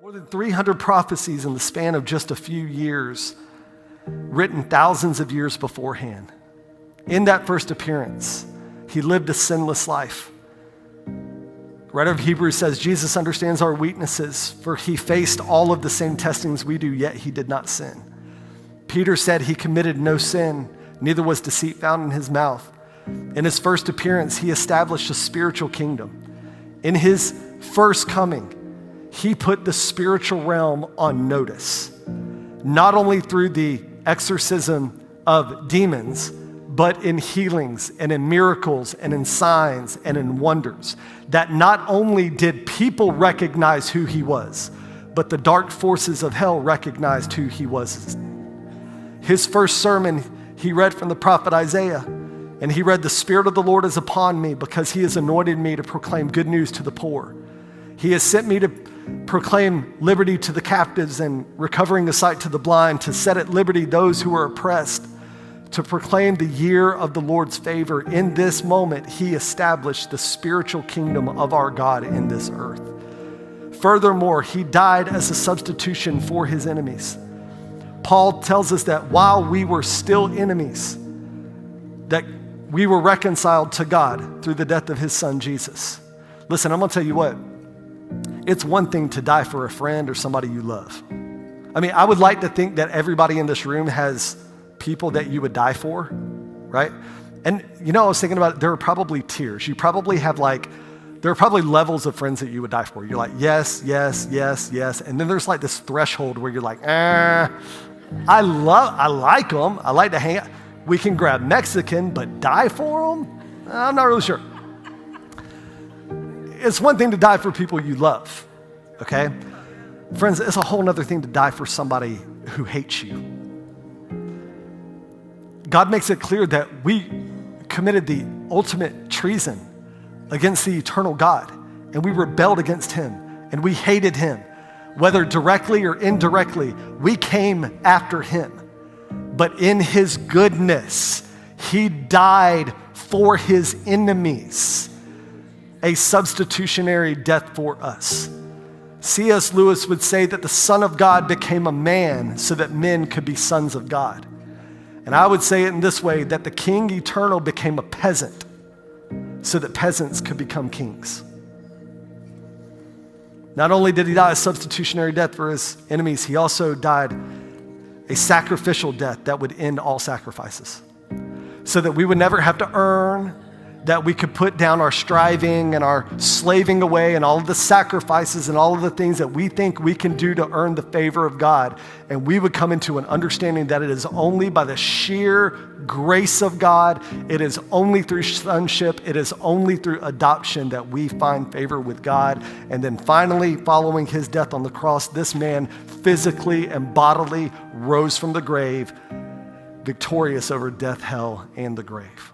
More than 300 prophecies in the span of just a few years, written thousands of years beforehand. In that first appearance, he lived a sinless life. The writer of Hebrews says, Jesus understands our weaknesses, for he faced all of the same testings we do, yet he did not sin. Peter said he committed no sin, neither was deceit found in his mouth. In his first appearance, he established a spiritual kingdom. In his first coming, he put the spiritual realm on notice, not only through the exorcism of demons, but in healings and in miracles and in signs and in wonders, that not only did people recognize who he was, but the dark forces of hell recognized who he was. His first sermon, he read from the prophet Isaiah, and he read, "The Spirit of the Lord is upon me because he has anointed me to proclaim good news to the poor. He has sent me to proclaim liberty to the captives and recovering of sight to the blind, to set at liberty those who are oppressed, to proclaim the year of the Lord's favor." In this moment, he established the spiritual kingdom of our God in this earth. Furthermore, he died as a substitution for his enemies. Paul tells us that while we were still enemies, that we were reconciled to God through the death of his son, Jesus. Listen, I'm gonna tell you what, it's one thing to die for a friend or somebody you love. I mean, I would like to think that everybody in this room has people that you would die for, right? And you know, I was thinking about it, there are probably tiers. You probably have there are probably levels of friends that you would die for. You're like, yes, yes, yes, yes. And then there's like this threshold where you're like, I like them. I like to hang out. We can grab Mexican, but die for them? I'm not really sure. It's one thing to die for people you love, okay? Friends, it's a whole nother thing to die for somebody who hates you. God makes it clear that we committed the ultimate treason against the eternal God, and we rebelled against him, and we hated him. Whether directly or indirectly, we came after him. But in his goodness, he died for his enemies, a substitutionary death for us. C.S. Lewis would say that the Son of God became a man so that men could be sons of God. And I would say it in this way, that the King Eternal became a peasant so that peasants could become kings. Not only did he die a substitutionary death for his enemies, he also died a sacrificial death that would end all sacrifices, so that we would never have to earn, that we could put down our striving and our slaving away and all of the sacrifices and all of the things that we think we can do to earn the favor of God. And we would come into an understanding that it is only by the sheer grace of God, it is only through sonship, it is only through adoption that we find favor with God. And then finally, following his death on the cross, this man physically and bodily rose from the grave, victorious over death, hell, and the grave.